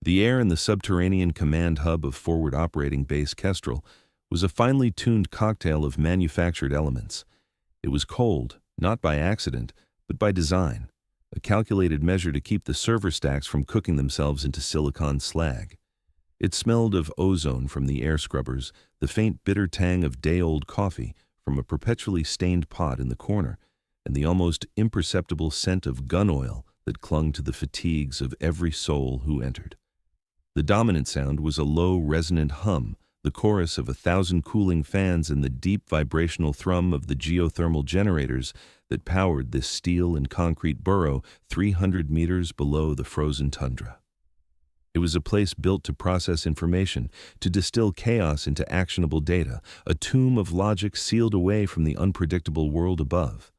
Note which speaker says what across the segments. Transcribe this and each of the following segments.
Speaker 1: The air in the subterranean command hub of Forward Operating Base Kestrel was a finely tuned cocktail of manufactured elements. It was cold, not by accident, but by design, a calculated measure to keep the server stacks from cooking themselves into silicon slag. It smelled of ozone from the air scrubbers, the faint bitter tang of day-old coffee from a perpetually stained pot in the corner, and the almost imperceptible scent of gun oil that clung to the fatigues of every soul who entered. The dominant sound was a low, resonant hum, the chorus of 1,000 cooling fans and the deep vibrational thrum of the geothermal generators that powered this steel and concrete burrow 300 meters below the frozen tundra. It was a place built to process information, to distill chaos into actionable data, a tomb of logic sealed away from the unpredictable world above.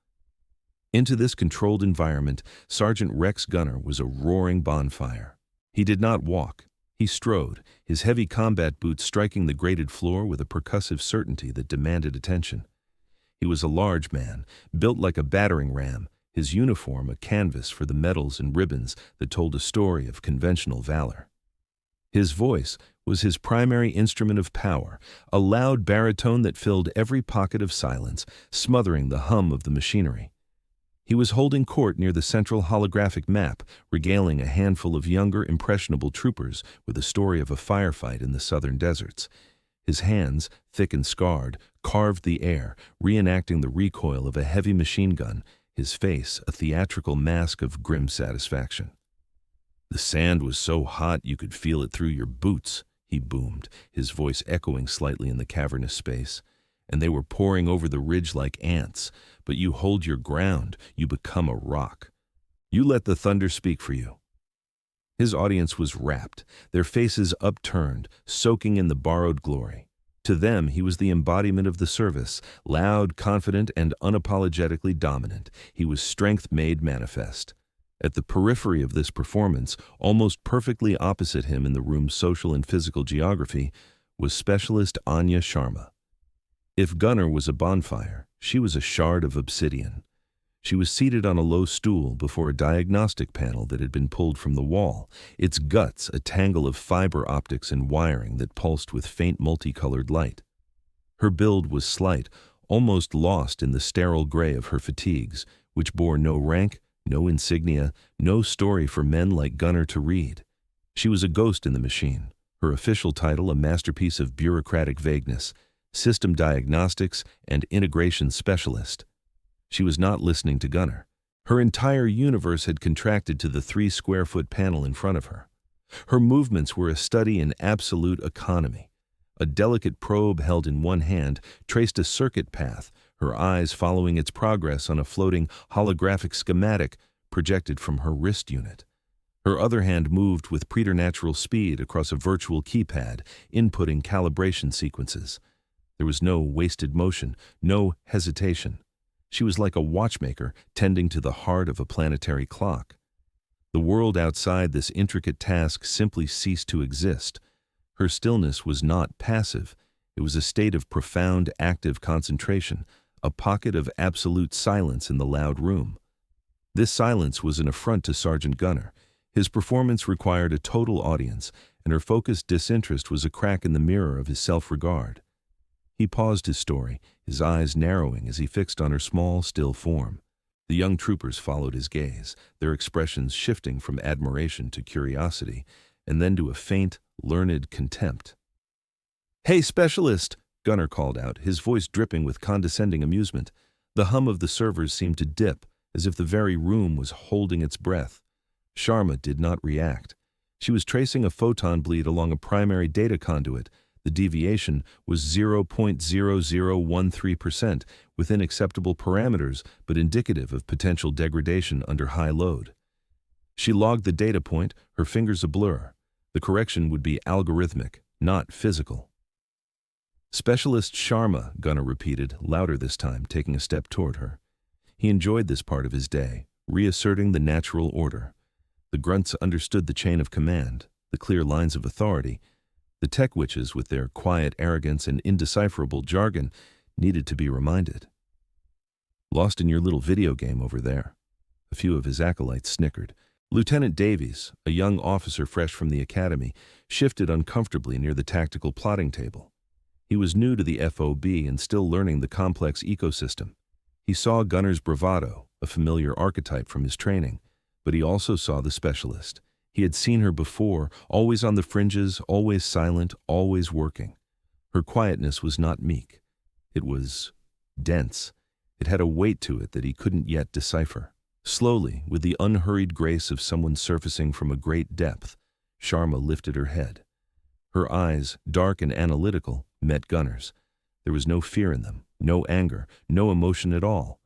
Speaker 1: Into this controlled environment, Sergeant Rex Gunner was a roaring bonfire. He did not walk. He strode, his heavy combat boots striking the grated floor with a percussive certainty that demanded attention. He was a large man, built like a battering ram, his uniform a canvas for the medals and ribbons that told a story of conventional valor. His voice was his primary instrument of power, a loud baritone that filled every pocket of silence, smothering the hum of the machinery. He was holding court near the central holographic map, regaling a handful of younger, impressionable troopers with a story of a firefight in the southern deserts. His hands, thick and scarred, carved the air, reenacting the recoil of a heavy machine gun, his face a theatrical mask of grim satisfaction. "The sand was so hot you could feel it through your boots," he boomed, his voice echoing slightly in the cavernous space. "And they were pouring over the ridge like ants, but you hold your ground, you become a rock. You let the thunder speak for you." His audience was rapt, their faces upturned, soaking in the borrowed glory. To them, he was the embodiment of the service, loud, confident, and unapologetically dominant. He was strength made manifest. At the periphery of this performance, almost perfectly opposite him in the room's social and physical geography, was Specialist Anya Sharma. If Gunner was a bonfire, she was a shard of obsidian. She was seated on a low stool before a diagnostic panel that had been pulled from the wall, its guts a tangle of fiber optics and wiring that pulsed with faint multicolored light. Her build was slight, almost lost in the sterile gray of her fatigues, which bore no rank, no insignia, no story for men like Gunner to read. She was a ghost in the machine, her official title a masterpiece of bureaucratic vagueness, System Diagnostics and Integration Specialist. She was not listening to Gunner. Her entire universe had contracted to the 3-square-foot panel in front of her. Her movements were a study in absolute economy. A delicate probe held in one hand traced a circuit path, her eyes following its progress on a floating holographic schematic projected from her wrist unit. Her other hand moved with preternatural speed across a virtual keypad, inputting calibration sequences. There was no wasted motion, no hesitation. She was like a watchmaker tending to the heart of a planetary clock. The world outside this intricate task simply ceased to exist. Her stillness was not passive. It was a state of profound, active concentration, a pocket of absolute silence in the loud room. This silence was an affront to Sergeant Gunner. His performance required a total audience, and her focused disinterest was a crack in the mirror of his self-regard. He paused his story, his eyes narrowing as he fixed on her small, still form. The young troopers followed his gaze, their expressions shifting from admiration to curiosity, and then to a faint, learned contempt. "Hey, Specialist!" Gunner called out, his voice dripping with condescending amusement. The hum of the servers seemed to dip, as if the very room was holding its breath. Sharma did not react. She was tracing a photon bleed along a primary data conduit. The deviation was 0.0013%, within acceptable parameters, but indicative of potential degradation under high load. She logged the data point, her fingers a blur. The correction would be algorithmic, not physical. "Specialist Sharma," Gunner repeated, louder this time, taking a step toward her. He enjoyed this part of his day, reasserting the natural order. The grunts understood the chain of command, the clear lines of authority. The tech witches, with their quiet arrogance and indecipherable jargon, needed to be reminded. "Lost in your little video game over there." A few of his acolytes snickered. Lieutenant Davies, a young officer fresh from the academy, shifted uncomfortably near the tactical plotting table. He was new to the FOB and still learning the complex ecosystem. He saw Gunner's bravado, a familiar archetype from his training, but he also saw the specialist. He had seen her before, always on the fringes, always silent, always working. Her quietness was not meek. It was dense. It had a weight to it that he couldn't yet decipher. Slowly, with the unhurried grace of someone surfacing from a great depth, Sharma lifted her head. Her eyes, dark and analytical, met Gunner's. There was no fear in them, no anger, no emotion at all.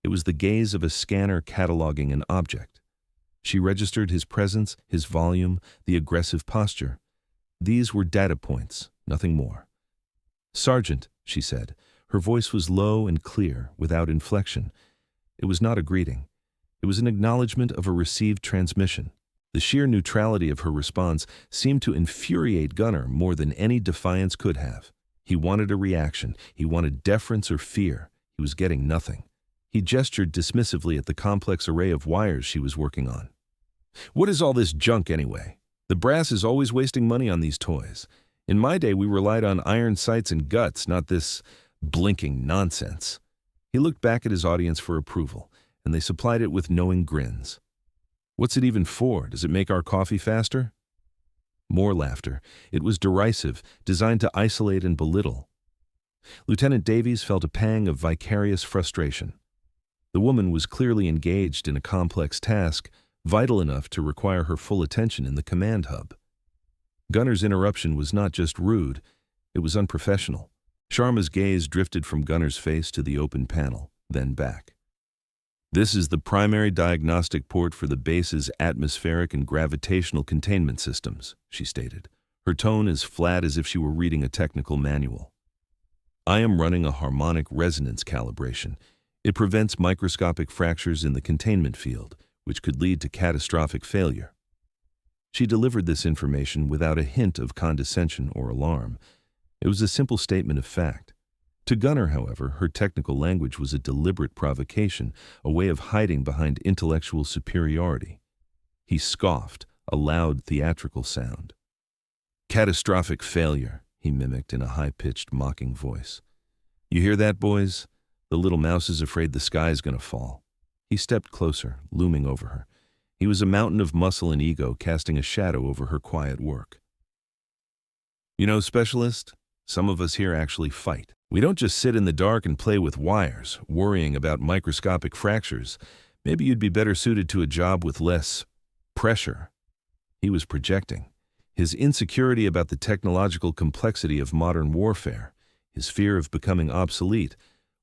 Speaker 1: It was the gaze of a scanner cataloging an object. She registered his presence, his volume, the aggressive posture. These were data points, nothing more. "Sergeant," she said. Her voice was low and clear, without inflection. It was not a greeting. It was an acknowledgement of a received transmission. The sheer neutrality of her response seemed to infuriate Gunner more than any defiance could have. He wanted a reaction. He wanted deference or fear. He was getting nothing. He gestured dismissively at the complex array of wires she was working on. "What is all this junk anyway? The brass is always wasting money on these toys. In my day, we relied on iron sights and guts, not this blinking nonsense." He looked back at his audience for approval, and they supplied it with knowing grins. "What's it even for? Does it make our coffee faster?" More laughter. It was derisive, designed to isolate and belittle. Lieutenant Davies felt a pang of vicarious frustration. The woman was clearly engaged in a complex task, vital enough to require her full attention in the command hub. Gunner's interruption was not just rude, it was unprofessional. Sharma's gaze drifted from Gunner's face to the open panel, then back. "This is the primary diagnostic port for the base's atmospheric and gravitational containment systems," she stated, her tone as flat as if she were reading a technical manual. "I am running a harmonic resonance calibration. It prevents microscopic fractures in the containment field, which could lead to catastrophic failure." She delivered this information without a hint of condescension or alarm. It was a simple statement of fact. To Gunner, however, her technical language was a deliberate provocation, a way of hiding behind intellectual superiority. He scoffed, a loud theatrical sound. "Catastrophic failure," he mimicked in a high-pitched, mocking voice. "You hear that, boys? The little mouse is afraid the sky's gonna fall." He stepped closer, looming over her. He was a mountain of muscle and ego casting a shadow over her quiet work. "You know, Specialist, some of us here actually fight. We don't just sit in the dark and play with wires, worrying about microscopic fractures. Maybe you'd be better suited to a job with less pressure." He was projecting. His insecurity about the technological complexity of modern warfare, his fear of becoming obsolete,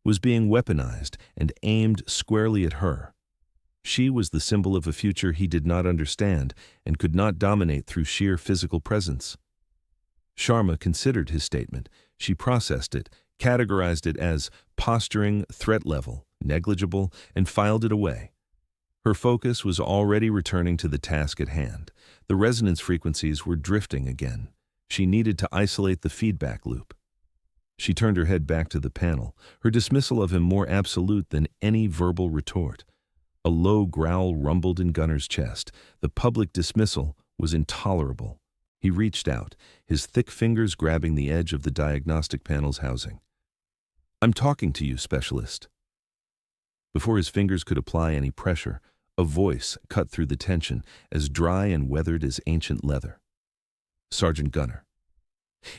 Speaker 1: was being weaponized and aimed squarely at her. She was the symbol of a future he did not understand and could not dominate through sheer physical presence. Sharma considered his statement. She processed it, categorized it as posturing, threat level, negligible, and filed it away. Her focus was already returning to the task at hand. The resonance frequencies were drifting again. She needed to isolate the feedback loop. She turned her head back to the panel, her dismissal of him more absolute than any verbal retort. A low growl rumbled in Gunner's chest. The public dismissal was intolerable. He reached out, his thick fingers grabbing the edge of the diagnostic panel's housing. "I'm talking to you, Specialist." Before his fingers could apply any pressure, a voice cut through the tension, as dry and weathered as ancient leather. "Sergeant Gunner."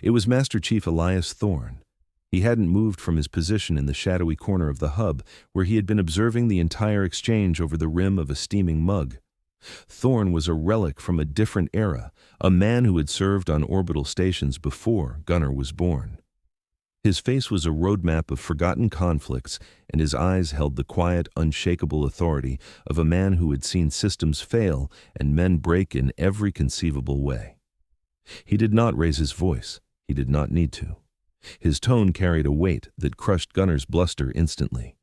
Speaker 1: It was Master Chief Elias Thorne. He hadn't moved from his position in the shadowy corner of the hub, where he had been observing the entire exchange over the rim of a steaming mug. Thorne was a relic from a different era, a man who had served on orbital stations before Gunner was born. His face was a roadmap of forgotten conflicts, and his eyes held the quiet, unshakable authority of a man who had seen systems fail and men break in every conceivable way. He did not raise his voice. He did not need to. His tone carried a weight that crushed Gunner's bluster instantly.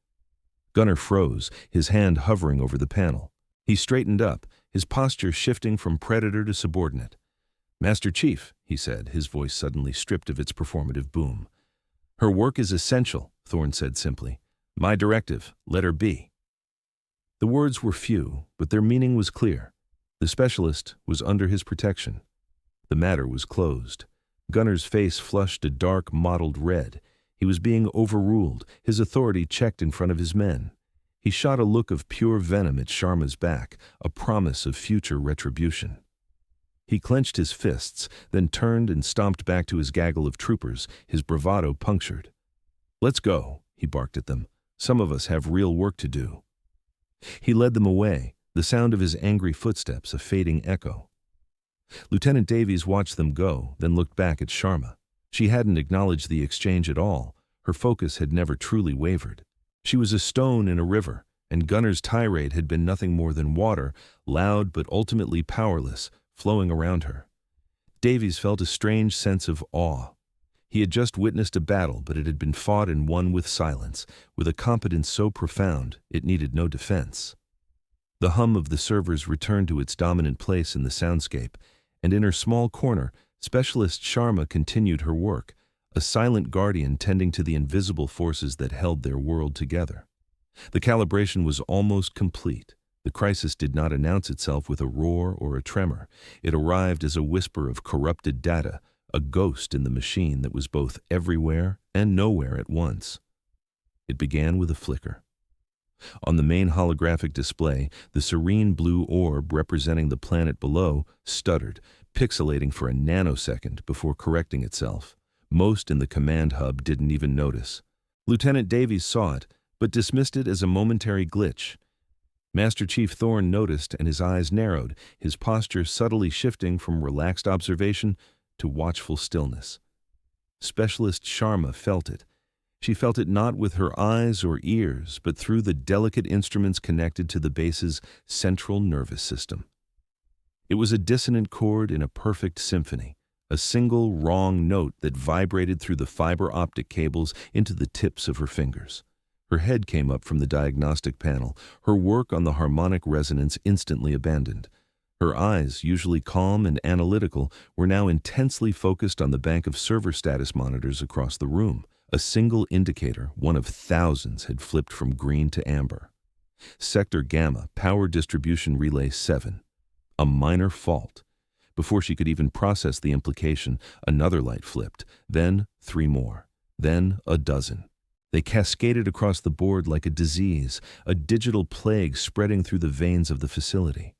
Speaker 1: Gunner froze, his hand hovering over the panel. He straightened up, his posture shifting from predator to subordinate. "Master Chief," he said, his voice suddenly stripped of its performative boom. "Her work is essential," Thorne said simply. "My directive, let her be." The words were few, but their meaning was clear. The specialist was under his protection. The matter was closed. Gunner's face flushed a dark, mottled red. He was being overruled, his authority checked in front of his men. He shot a look of pure venom at Sharma's back, a promise of future retribution. He clenched his fists, then turned and stomped back to his gaggle of troopers, his bravado punctured. "Let's go," he barked at them. "Some of us have real work to do." He led them away, the sound of his angry footsteps a fading echo. Lieutenant Davies watched them go, then looked back at Sharma. She hadn't acknowledged the exchange at all. Her focus had never truly wavered. She was a stone in a river, and Gunner's tirade had been nothing more than water, loud but ultimately powerless, flowing around her. Davies felt a strange sense of awe. He had just witnessed a battle, but it had been fought and won with silence, with a competence so profound it needed no defense. The hum of the servers returned to its dominant place in the soundscape, and in her small corner, Specialist Sharma continued her work, a silent guardian tending to the invisible forces that held their world together. The calibration was almost complete. The crisis did not announce itself with a roar or a tremor. It arrived as a whisper of corrupted data, a ghost in the machine that was both everywhere and nowhere at once. It began with a flicker. On the main holographic display, the serene blue orb representing the planet below stuttered, pixelating for a nanosecond before correcting itself. Most in the command hub didn't even notice. Lieutenant Davies saw it, but dismissed it as a momentary glitch. Master Chief Thorne noticed, and his eyes narrowed, his posture subtly shifting from relaxed observation to watchful stillness. Specialist Sharma felt it. She felt it not with her eyes or ears, but through the delicate instruments connected to the base's central nervous system. It was a dissonant chord in a perfect symphony, a single wrong note that vibrated through the fiber optic cables into the tips of her fingers. Her head came up from the diagnostic panel, her work on the harmonic resonance instantly abandoned. Her eyes, usually calm and analytical, were now intensely focused on the bank of server status monitors across the room. A single indicator, one of thousands, had flipped from green to amber. Sector Gamma, Power Distribution Relay 7. A minor fault. Before she could even process the implication, another light flipped, then 3 more, then a dozen. They cascaded across the board like a disease, a digital plague spreading through the veins of the facility.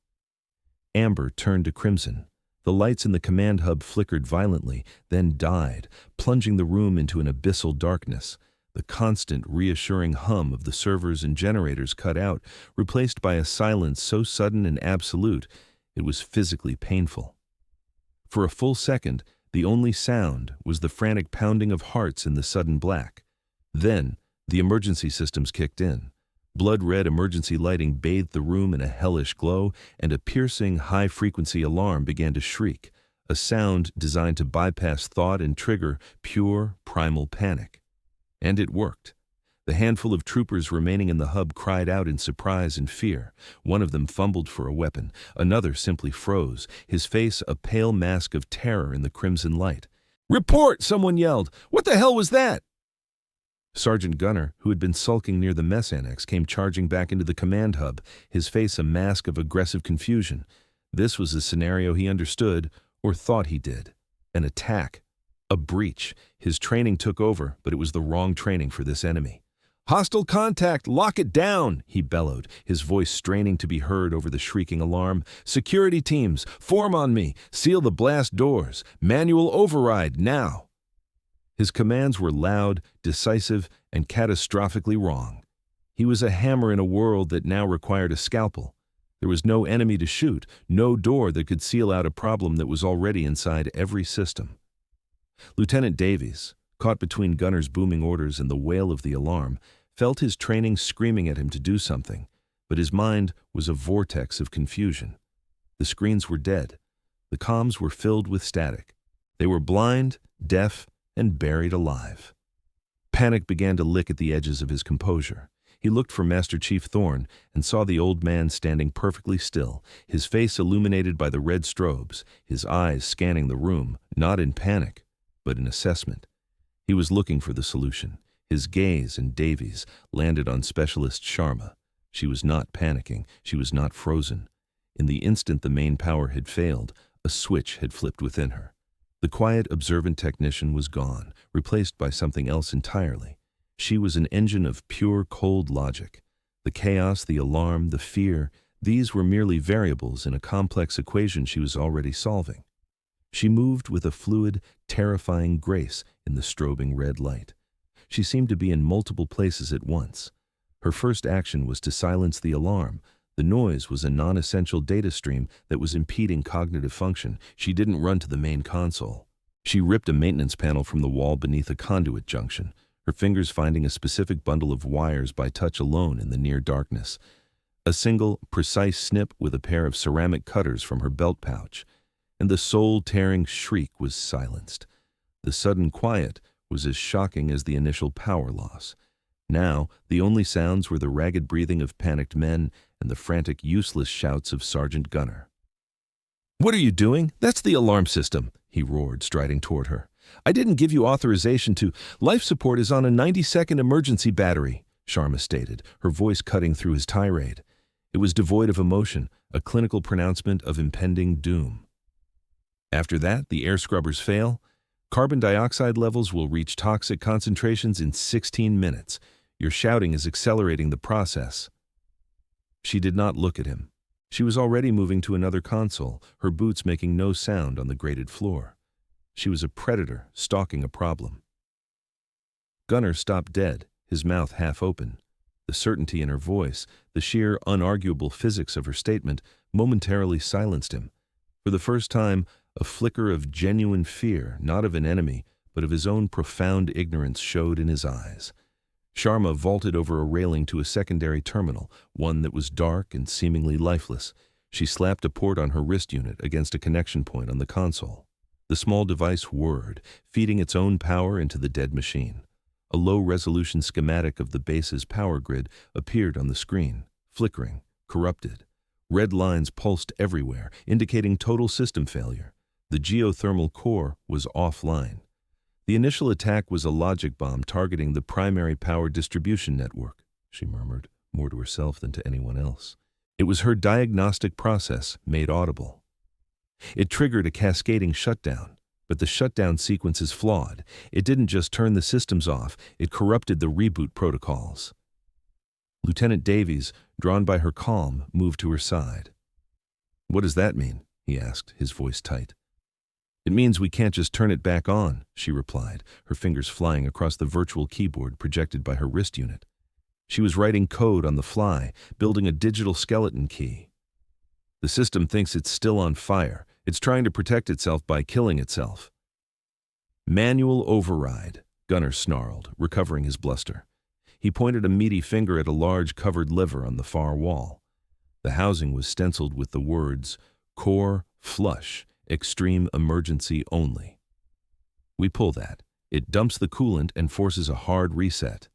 Speaker 1: Amber turned to crimson. The lights in the command hub flickered violently, then died, plunging the room into an abyssal darkness. The constant, reassuring hum of the servers and generators cut out, replaced by a silence so sudden and absolute, it was physically painful. For a full second, the only sound was the frantic pounding of hearts in the sudden black. Then, the emergency systems kicked in. Blood-red emergency lighting bathed the room in a hellish glow, and a piercing, high-frequency alarm began to shriek, a sound designed to bypass thought and trigger pure, primal panic. And it worked. The handful of troopers remaining in the hub cried out in surprise and fear. One of them fumbled for a weapon. Another simply froze, his face a pale mask of terror in the crimson light. "Report!" someone yelled. "What the hell was that?" Sergeant Gunner, who had been sulking near the mess annex, came charging back into the command hub, his face a mask of aggressive confusion. This was a scenario he understood, or thought he did. An attack. A breach. His training took over, but it was the wrong training for this enemy. "Hostile contact! Lock it down!" he bellowed, his voice straining to be heard over the shrieking alarm. "Security teams, form on me! Seal the blast doors! Manual override, now!" His commands were loud, decisive, and catastrophically wrong. He was a hammer in a world that now required a scalpel. There was no enemy to shoot, no door that could seal out a problem that was already inside every system. Lieutenant Davies, caught between Gunner's booming orders and the wail of the alarm, felt his training screaming at him to do something, but his mind was a vortex of confusion. The screens were dead. The comms were filled with static. They were blind, deaf, and buried alive. Panic began to lick at the edges of his composure. He looked for Master Chief Thorne and saw the old man standing perfectly still, his face illuminated by the red strobes, his eyes scanning the room, not in panic, but in assessment. He was looking for the solution. His gaze and Davies landed on Specialist Sharma. She was not panicking. She was not frozen. In the instant the main power had failed, a switch had flipped within her. The quiet, observant technician was gone, replaced by something else entirely. She was an engine of pure, cold logic. The chaos, the alarm, the fear, these were merely variables in a complex equation she was already solving. She moved with a fluid, terrifying grace in the strobing red light. She seemed to be in multiple places at once. Her first action was to silence the alarm. The noise was a non-essential data stream that was impeding cognitive function. She didn't run to the main console. She ripped a maintenance panel from the wall beneath a conduit junction, her fingers finding a specific bundle of wires by touch alone in the near darkness. A single, precise snip with a pair of ceramic cutters from her belt pouch, and the soul-tearing shriek was silenced. The sudden quiet was as shocking as the initial power loss. Now, the only sounds were the ragged breathing of panicked men and the frantic, useless shouts of Sergeant Gunner. "What are you doing? That's the alarm system," he roared, striding toward her. "I didn't give you authorization to. Life support is on a 90-second emergency battery," Sharma stated, her voice cutting through his tirade. It was devoid of emotion, a clinical pronouncement of impending doom. "After that, the air scrubbers fail. Carbon dioxide levels will reach toxic concentrations in 16 minutes. Your shouting is accelerating the process." She did not look at him. She was already moving to another console, her boots making no sound on the grated floor. She was a predator stalking a problem. Gunner stopped dead, his mouth half open. The certainty in her voice, the sheer, unarguable physics of her statement, momentarily silenced him. For the first time, a flicker of genuine fear, not of an enemy, but of his own profound ignorance, showed in his eyes. Sharma vaulted over a railing to a secondary terminal, one that was dark and seemingly lifeless. She slapped a port on her wrist unit against a connection point on the console. The small device whirred, feeding its own power into the dead machine. A low-resolution schematic of the base's power grid appeared on the screen, flickering, corrupted. Red lines pulsed everywhere, indicating total system failure. The geothermal core was offline. The initial attack was a logic bomb targeting the primary power distribution network, she murmured, more to herself than to anyone else. It was her diagnostic process made audible. It triggered a cascading shutdown, but the shutdown sequence is flawed. It didn't just turn the systems off, it corrupted the reboot protocols. Lieutenant Davies, drawn by her calm, moved to her side. "What does that mean?" he asked, his voice tight. "It means we can't just turn it back on," she replied, her fingers flying across the virtual keyboard projected by her wrist unit. She was writing code on the fly, building a digital skeleton key. "The system thinks it's still on fire. It's trying to protect itself by killing itself." "Manual override," Gunner snarled, recovering his bluster. He pointed a meaty finger at a large covered lever on the far wall. The housing was stenciled with the words, "Core Flush, Extreme Emergency Only." "We pull that. It dumps the coolant and forces a hard reset."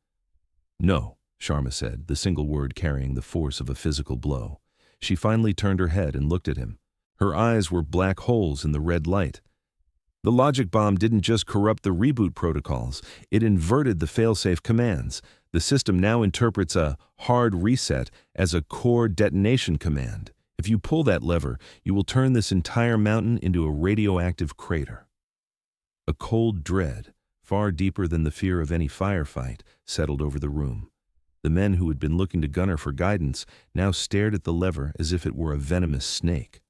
Speaker 1: "No," Sharma said, the single word carrying the force of a physical blow. She finally turned her head and looked at him. Her eyes were black holes in the red light. "The logic bomb didn't just corrupt the reboot protocols, it inverted the failsafe commands. The system now interprets a hard reset as a core detonation command. If you pull that lever, you will turn this entire mountain into a radioactive crater." A cold dread, far deeper than the fear of any firefight, settled over the room. The men who had been looking to Gunner for guidance now stared at the lever as if it were a venomous snake.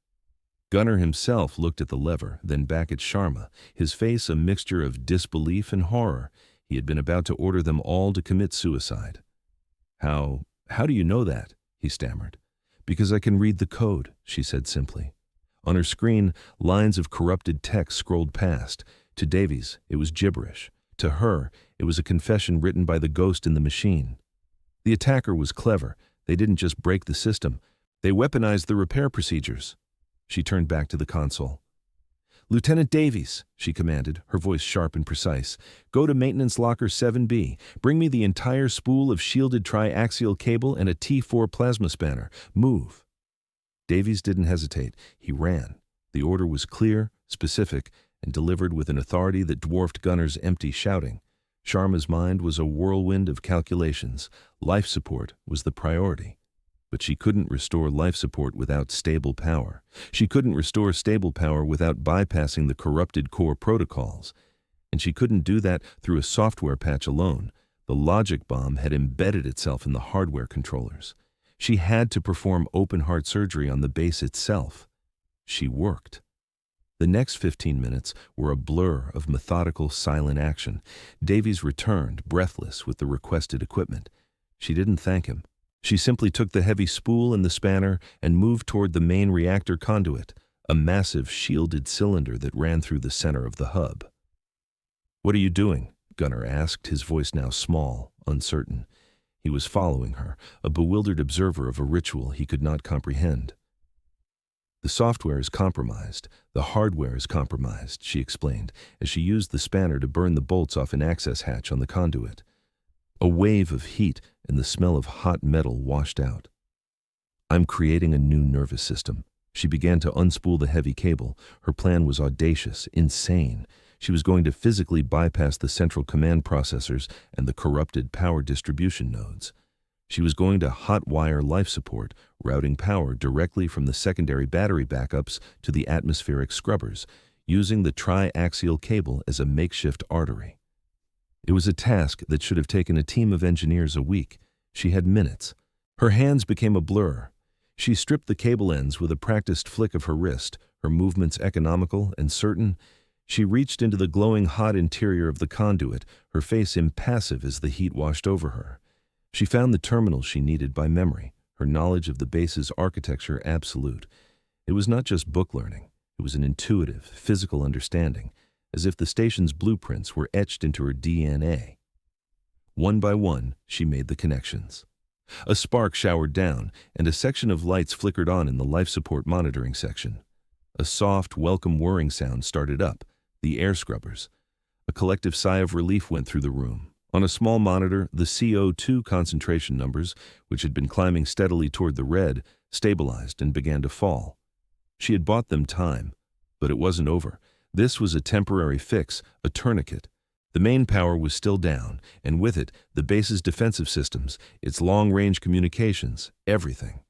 Speaker 1: Gunner himself looked at the lever, then back at Sharma, his face a mixture of disbelief and horror. He had been about to order them all to commit suicide. How do you know that?" he stammered. "Because I can read the code," she said simply. On her screen, lines of corrupted text scrolled past. To Davies, it was gibberish. To her, it was a confession written by the ghost in the machine. The attacker was clever. They didn't just break the system. They weaponized the repair procedures. She turned back to the console. "Lieutenant Davies," she commanded, her voice sharp and precise, "go to Maintenance Locker 7B. Bring me the entire spool of shielded triaxial cable and a T4 plasma spanner. Move." Davies didn't hesitate. He ran. The order was clear, specific, and delivered with an authority that dwarfed Gunner's empty shouting. Sharma's mind was a whirlwind of calculations. Life support was the priority. But she couldn't restore life support without stable power. She couldn't restore stable power without bypassing the corrupted core protocols. And she couldn't do that through a software patch alone. The logic bomb had embedded itself in the hardware controllers. She had to perform open-heart surgery on the base itself. She worked. The next 15 minutes were a blur of methodical, silent action. Davies returned, breathless, with the requested equipment. She didn't thank him. She simply took the heavy spool and the spanner and moved toward the main reactor conduit, a massive shielded cylinder that ran through the center of the hub. "What are you doing?" Gunnar asked, his voice now small, uncertain. He was following her, a bewildered observer of a ritual he could not comprehend. "The software is compromised. The hardware is compromised," she explained, as she used the spanner to burn the bolts off an access hatch on the conduit. A wave of heat and the smell of hot metal washed out. "I'm creating a new nervous system." She began to unspool the heavy cable. Her plan was audacious, insane. She was going to physically bypass the central command processors and the corrupted power distribution nodes. She was going to hotwire life support, routing power directly from the secondary battery backups to the atmospheric scrubbers, using the triaxial cable as a makeshift artery. It was a task that should have taken a team of engineers a week. She had minutes. Her hands became a blur. She stripped the cable ends with a practiced flick of her wrist, her movements economical and certain. She reached into the glowing hot interior of the conduit, her face impassive as the heat washed over her. She found the terminals she needed by memory, her knowledge of the base's architecture absolute. It was not just book learning. It was an intuitive, physical understanding, as if the station's blueprints were etched into her DNA. One by one, she made the connections. A spark showered down, and a section of lights flickered on in the life support monitoring section. A soft, welcome whirring sound started up, the air scrubbers. A collective sigh of relief went through the room. On a small monitor, the CO2 concentration numbers, which had been climbing steadily toward the red, stabilized and began to fall. She had bought them time, but it wasn't over. This was a temporary fix, a tourniquet. The main power was still down, and with it, the base's defensive systems, its long-range communications, everything.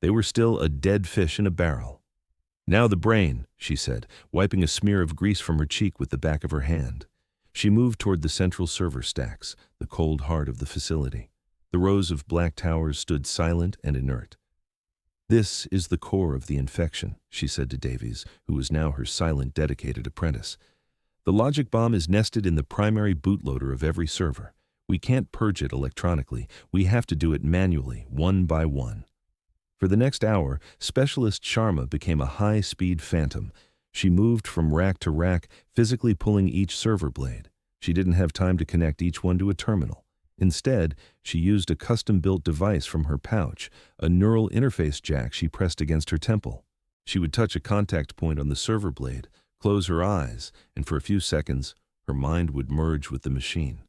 Speaker 1: They were still a dead fish in a barrel. "Now the brain," she said, wiping a smear of grease from her cheek with the back of her hand. She moved toward the central server stacks, the cold heart of the facility. The rows of black towers stood silent and inert. "This is the core of the infection," she said to Davies, who was now her silent, dedicated apprentice. "The logic bomb is nested in the primary bootloader of every server. We can't purge it electronically. We have to do it manually, one by one." For the next hour, Specialist Sharma became a high-speed phantom. She moved from rack to rack, physically pulling each server blade. She didn't have time to connect each one to a terminal. Instead, she used a custom-built device from her pouch, a neural interface jack she pressed against her temple. She would touch a contact point on the server blade, close her eyes, and for a few seconds, her mind would merge with the machine.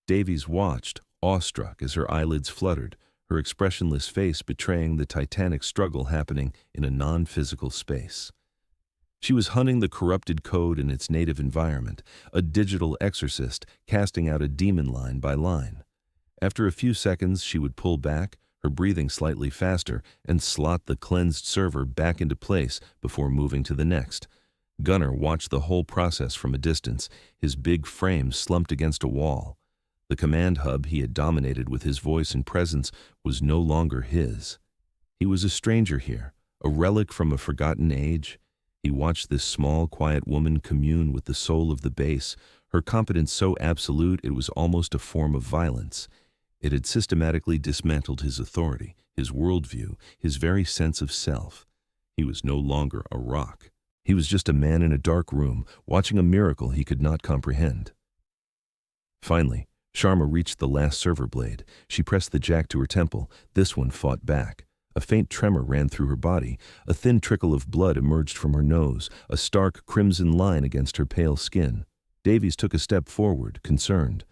Speaker 1: Davies watched, awestruck, as her eyelids fluttered, her expressionless face betraying the titanic struggle happening in a non-physical space. She was hunting the corrupted code in its native environment, a digital exorcist casting out a demon line by line. After a few seconds, she would pull back, her breathing slightly faster, and slot the cleansed server back into place before moving to the next. Gunnar watched the whole process from a distance, his big frame slumped against a wall. The command hub he had dominated with his voice and presence was no longer his. He was a stranger here, a relic from a forgotten age. He watched this small, quiet woman commune with the soul of the base, her competence so absolute it was almost a form of violence. It had systematically dismantled his authority, his worldview, his very sense of self. He was no longer a rock. He was just a man in a dark room, watching a miracle he could not comprehend. Finally, Sharma reached the last server blade. She pressed the jack to her temple. This one fought back. A faint tremor ran through her body. A thin trickle of blood emerged from her nose, a stark crimson line against her pale skin. Davies took a step forward, concerned.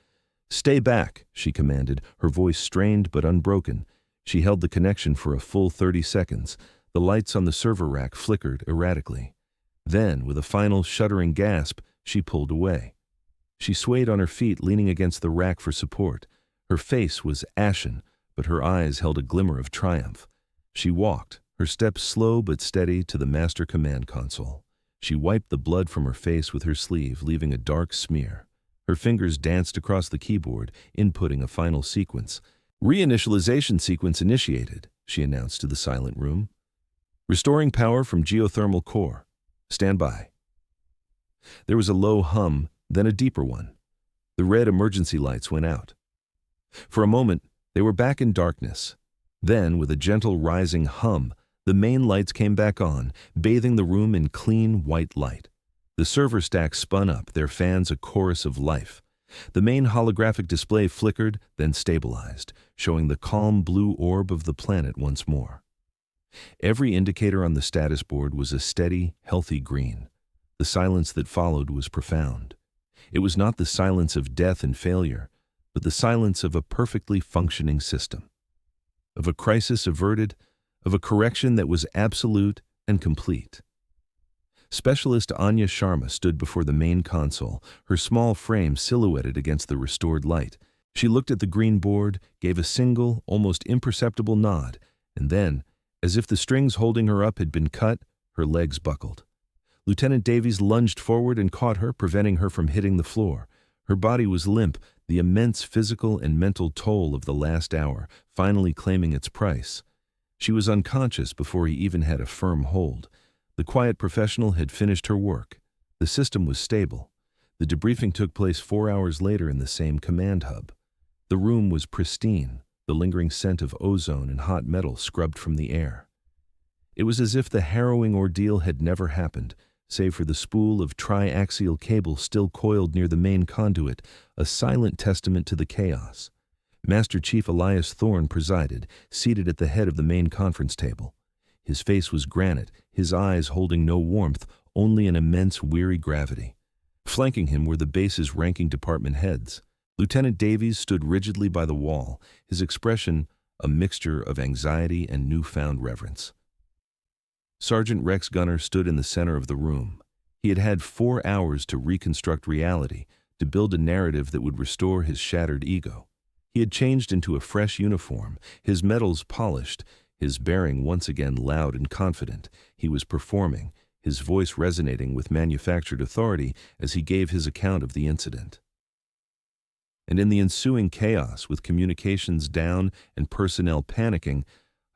Speaker 1: "Stay back," she commanded, her voice strained but unbroken. She held the connection for a full 30 seconds. The lights on the server rack flickered erratically. Then, with a final shuddering gasp, she pulled away. She swayed on her feet, leaning against the rack for support. Her face was ashen, but her eyes held a glimmer of triumph. She walked, her steps slow but steady, to the master command console. She wiped the blood from her face with her sleeve, leaving a dark smear. Her fingers danced across the keyboard, inputting a final sequence. "Reinitialization sequence initiated," she announced to the silent room. "Restoring power from geothermal core. Stand by." There was a low hum, then a deeper one. The red emergency lights went out. For a moment, they were back in darkness. Then, with a gentle rising hum, the main lights came back on, bathing the room in clean, white light. The server stack spun up, their fans a chorus of life. The main holographic display flickered, then stabilized, showing the calm blue orb of the planet once more. Every indicator on the status board was a steady, healthy green. The silence that followed was profound. It was not the silence of death and failure, but the silence of a perfectly functioning system. Of a crisis averted, of a correction that was absolute and complete. Specialist Anya Sharma stood before the main console, her small frame silhouetted against the restored light. She looked at the green board, gave a single, almost imperceptible nod, and then, as if the strings holding her up had been cut, her legs buckled. Lieutenant Davies lunged forward and caught her, preventing her from hitting the floor. Her body was limp, the immense physical and mental toll of the last hour finally claiming its price. She was unconscious before he even had a firm hold. The quiet professional had finished her work. The system was stable. The debriefing took place 4 hours later in the same command hub. The room was pristine, the lingering scent of ozone and hot metal scrubbed from the air. It was as if the harrowing ordeal had never happened, save for the spool of triaxial cable still coiled near the main conduit, a silent testament to the chaos. Master Chief Elias Thorne presided, seated at the head of the main conference table. His face was granite, his eyes holding no warmth, only an immense weary gravity. Flanking him were the base's ranking department heads. Lieutenant Davies stood rigidly by the wall, his expression a mixture of anxiety and newfound reverence. Sergeant Rex Gunner stood in the center of the room. He had had 4 hours to reconstruct reality, to build a narrative that would restore his shattered ego. He had changed into a fresh uniform, his metals polished, his bearing once again loud and confident. He was performing, his voice resonating with manufactured authority as he gave his account of the incident. And in the ensuing chaos, with communications down and personnel panicking,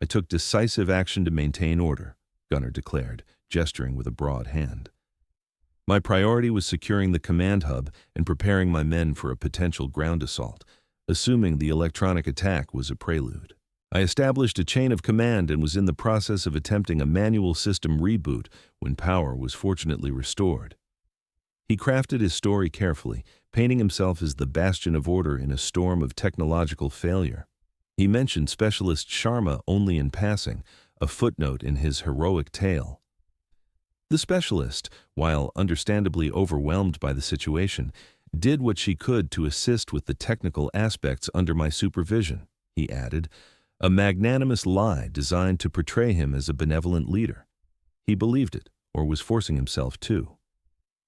Speaker 1: I took decisive action to maintain order, Gunner declared, gesturing with a broad hand. My priority was securing the command hub and preparing my men for a potential ground assault, assuming the electronic attack was a prelude. I established a chain of command and was in the process of attempting a manual system reboot when power was fortunately restored. He crafted his story carefully, painting himself as the bastion of order in a storm of technological failure. He mentioned Specialist Sharma only in passing, a footnote in his heroic tale. The specialist, while understandably overwhelmed by the situation, did what she could to assist with the technical aspects under my supervision, he added, a magnanimous lie designed to portray him as a benevolent leader. He believed it, or was forcing himself to.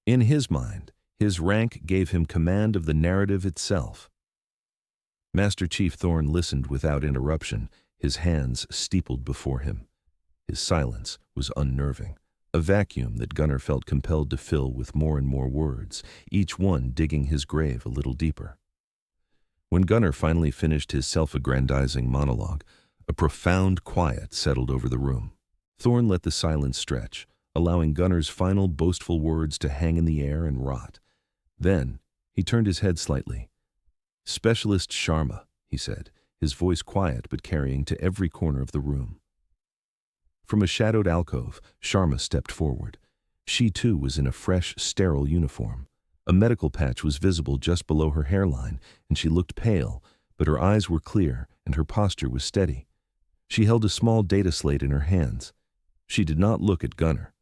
Speaker 1: In his mind, his rank gave him command of the narrative itself. Master Chief Thorne listened without interruption, his hands steepled before him. His silence was unnerving, a vacuum that Gunner felt compelled to fill with more and more words, each one digging his grave a little deeper. When Gunner finally finished his self-aggrandizing monologue, a profound quiet settled over the room. Thorne let the silence stretch, allowing Gunner's final boastful words to hang in the air and rot. Then, he turned his head slightly. "Specialist Sharma," he said, his voice quiet but carrying to every corner of the room. From a shadowed alcove, Sharma stepped forward. She too was in a fresh, sterile uniform. A medical patch was visible just below her hairline, and she looked pale, but her eyes were clear and her posture was steady. She held a small data slate in her hands. She did not look at Gunner.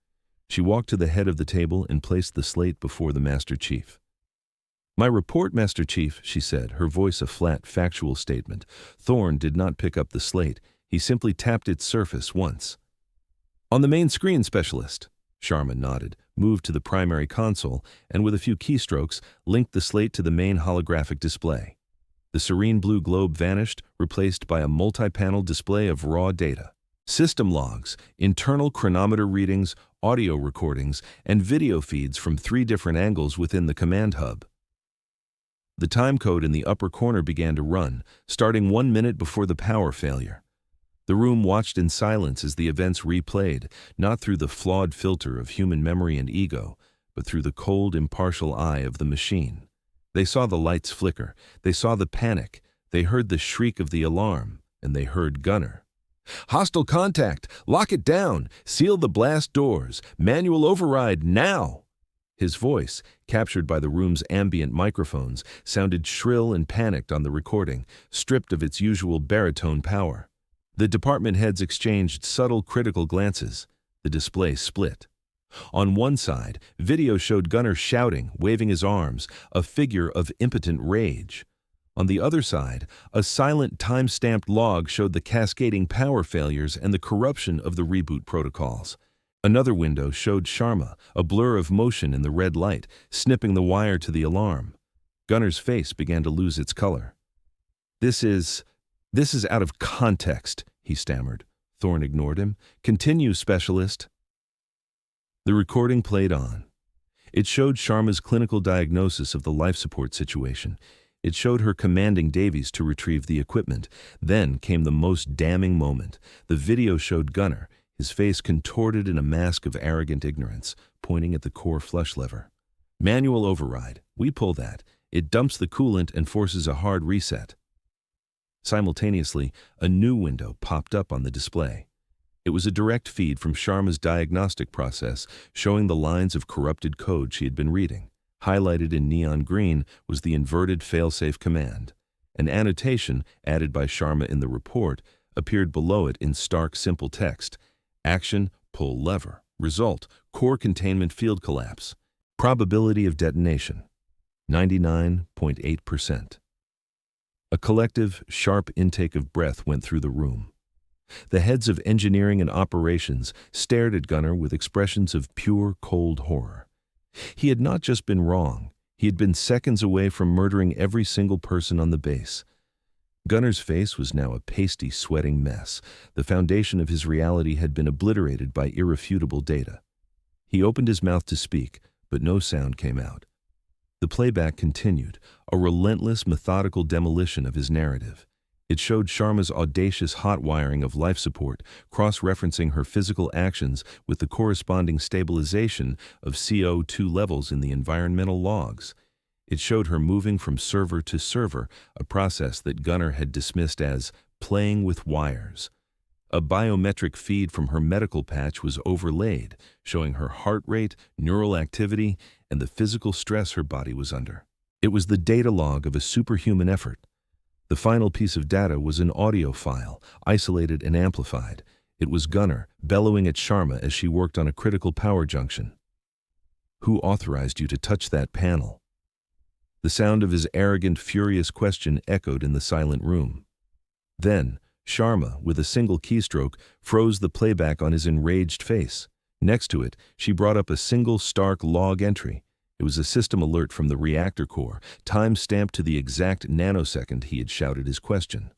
Speaker 1: She walked to the head of the table and placed the slate before the Master Chief. "My report, Master Chief," she said, her voice a flat, factual statement. Thorne did not pick up the slate. He simply tapped its surface once. "On the main screen, Specialist." Sharma nodded, moved to the primary console, and with a few keystrokes, linked the slate to the main holographic display. The serene blue globe vanished, replaced by a multi-panel display of raw data. System logs, internal chronometer readings, audio recordings, and video feeds from 3 different angles within the command hub. The time code in the upper corner began to run, starting 1 minute before the power failure. The room watched in silence as the events replayed, not through the flawed filter of human memory and ego, but through the cold, impartial eye of the machine. They saw the lights flicker, they saw the panic, they heard the shriek of the alarm, and they heard Gunnar. "Hostile contact! Lock it down! Seal the blast doors! Manual override, now!" His voice, captured by the room's ambient microphones, sounded shrill and panicked on the recording, stripped of its usual baritone power. The department heads exchanged subtle, critical glances. The display split. On one side, video showed Gunnar shouting, waving his arms, a figure of impotent rage. On the other side, a silent, time-stamped log showed the cascading power failures and the corruption of the reboot protocols. Another window showed Sharma, a blur of motion in the red light, snipping the wire to the alarm. Gunnar's face began to lose its color. This is out of context," he stammered. Thorne ignored him. "Continue, specialist." The recording played on. It showed Sharma's clinical diagnosis of the life support situation. It showed her commanding Davies to retrieve the equipment. Then came the most damning moment. The video showed Gunnar, his face contorted in a mask of arrogant ignorance, pointing at the core flush lever. "Manual override. We pull that. It dumps the coolant and forces a hard reset." Simultaneously, a new window popped up on the display. It was a direct feed from Sharma's diagnostic process, showing the lines of corrupted code she had been reading. Highlighted in neon green was the inverted failsafe command. An annotation, added by Sharma in the report, appeared below it in stark, simple text. Action, pull lever. Result, core containment field collapse. Probability of detonation, 99.8%. A collective, sharp intake of breath went through the room. The heads of engineering and operations stared at Gunnar with expressions of pure, cold horror. He had not just been wrong, he had been seconds away from murdering every single person on the base. Gunnar's face was now a pasty, sweating mess. The foundation of his reality had been obliterated by irrefutable data. He opened his mouth to speak, but no sound came out. The playback continued, a relentless, methodical demolition of his narrative. It showed Sharma's audacious hot wiring of life support, cross-referencing her physical actions with the corresponding stabilization of CO2 levels in the environmental logs. It showed her moving from server to server, a process that Gunnar had dismissed as playing with wires. A biometric feed from her medical patch was overlaid, showing her heart rate, neural activity, and the physical stress her body was under. It was the data log of a superhuman effort. The final piece of data was an audio file, isolated and amplified. It was Gunnar bellowing at Sharma as she worked on a critical power junction. "Who authorized you to touch that panel?" The sound of his arrogant, furious question echoed in the silent room. Then, Sharma, with a single keystroke, froze the playback on his enraged face. Next to it, she brought up a single stark log entry. It was a system alert from the reactor core, time-stamped to the exact nanosecond he had shouted his question.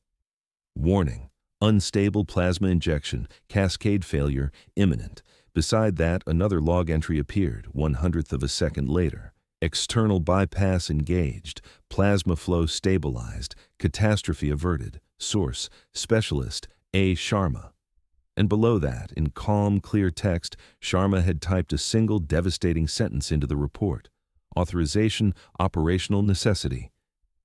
Speaker 1: Warning: unstable plasma injection, cascade failure, imminent. Beside that, another log entry appeared, 1/100th of a second later. External bypass engaged, plasma flow stabilized, catastrophe averted. Source: Specialist A. Sharma. And below that, in calm, clear text, Sharma had typed a single devastating sentence into the report. Authorization, operational necessity.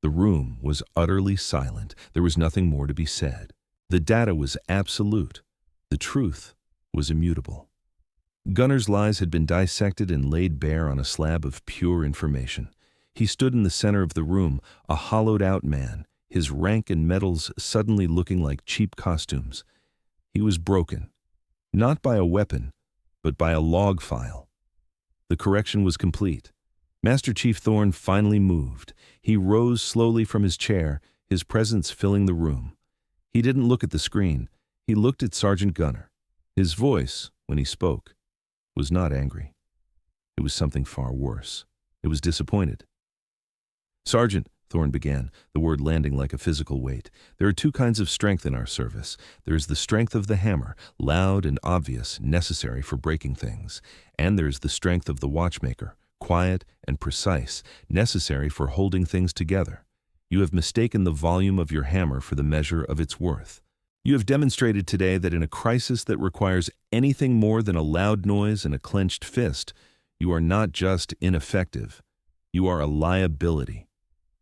Speaker 1: The room was utterly silent. There was nothing more to be said. The data was absolute. The truth was immutable. Gunnar's lies had been dissected and laid bare on a slab of pure information. He stood in the center of the room, a hollowed-out man, his rank and medals suddenly looking like cheap costumes. He was broken, not by a weapon, but by a log file. The correction was complete. Master Chief Thorne finally moved. He rose slowly from his chair, his presence filling the room. He didn't look at the screen. He looked at Sergeant Gunnar. His voice, when he spoke, was not angry. It was something far worse. It was disappointed. "Sergeant," Thorne began, the word landing like a physical weight. "There are two kinds of strength in our service. There is the strength of the hammer, loud and obvious, necessary for breaking things. And there is the strength of the watchmaker, quiet and precise, necessary for holding things together. You have mistaken the volume of your hammer for the measure of its worth. You have demonstrated today that in a crisis that requires anything more than a loud noise and a clenched fist, you are not just ineffective. You are a liability,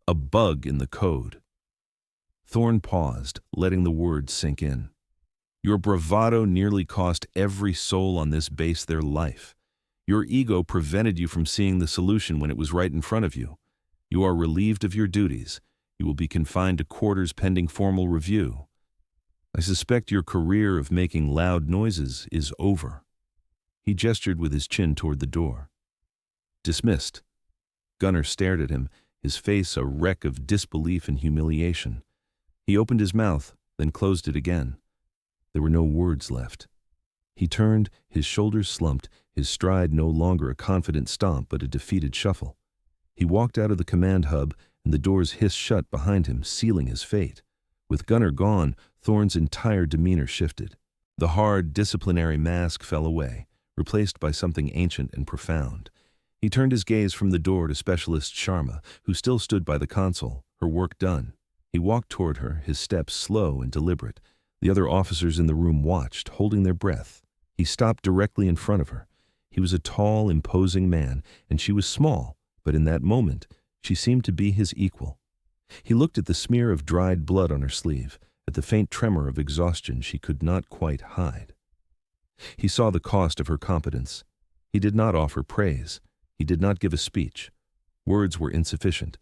Speaker 1: a bug in the code." Thorne paused, letting the words sink in. "Your bravado nearly cost every soul on this base their life. Your ego prevented you from seeing the solution when it was right in front of you. You are relieved of your duties. You will be confined to quarters pending formal review. I suspect your career of making loud noises is over." He gestured with his chin toward the door. "Dismissed." Gunner stared at him, his face a wreck of disbelief and humiliation. He opened his mouth, then closed it again. There were no words left. He turned, his shoulders slumped, his stride no longer a confident stomp but a defeated shuffle. He walked out of the command hub, and the doors hissed shut behind him, sealing his fate. With Gunner gone, Thorne's entire demeanor shifted. The hard, disciplinary mask fell away, replaced by something ancient and profound. He turned his gaze from the door to Specialist Sharma, who still stood by the console, her work done. He walked toward her, his steps slow and deliberate. The other officers in the room watched, holding their breath. He stopped directly in front of her. He was a tall, imposing man, and she was small, but in that moment, she seemed to be his equal. He looked at the smear of dried blood on her sleeve, at the faint tremor of exhaustion she could not quite hide. He saw the cost of her competence. He did not offer praise. He did not give a speech. Words were insufficient.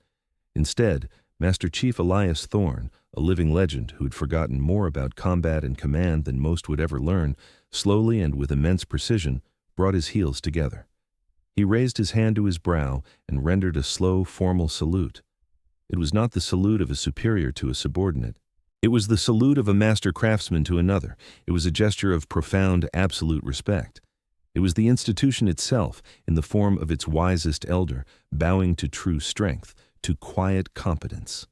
Speaker 1: Instead, Master Chief Elias Thorne, a living legend who had forgotten more about combat and command than most would ever learn, slowly and with immense precision, brought his heels together. He raised his hand to his brow and rendered a slow, formal salute. It was not the salute of a superior to a subordinate. It was the salute of a master craftsman to another. It was a gesture of profound, absolute respect. It was the institution itself, in the form of its wisest elder, bowing to true strength, to quiet competence.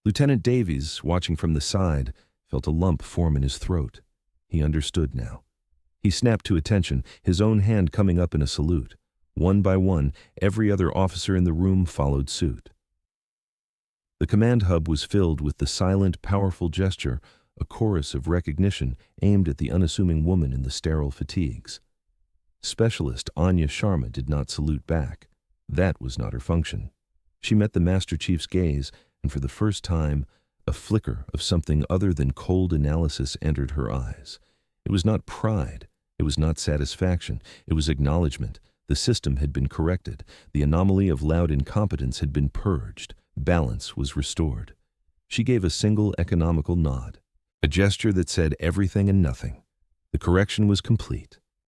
Speaker 1: Lieutenant Davies, watching from the side, felt a lump form in his throat. He understood now. He snapped to attention, his own hand coming up in a salute. One by one, every other officer in the room followed suit. The command hub was filled with the silent, powerful gesture, a chorus of recognition aimed at the unassuming woman in the sterile fatigues. Specialist Anya Sharma did not salute back. That was not her function. She met the Master Chief's gaze, and for the first time, a flicker of something other than cold analysis entered her eyes. It was not pride. It was not satisfaction. It was acknowledgement. The system had been corrected. The anomaly of loud incompetence had been purged. Balance was restored. She gave a single economical nod, a gesture that said everything and nothing. The correction was complete.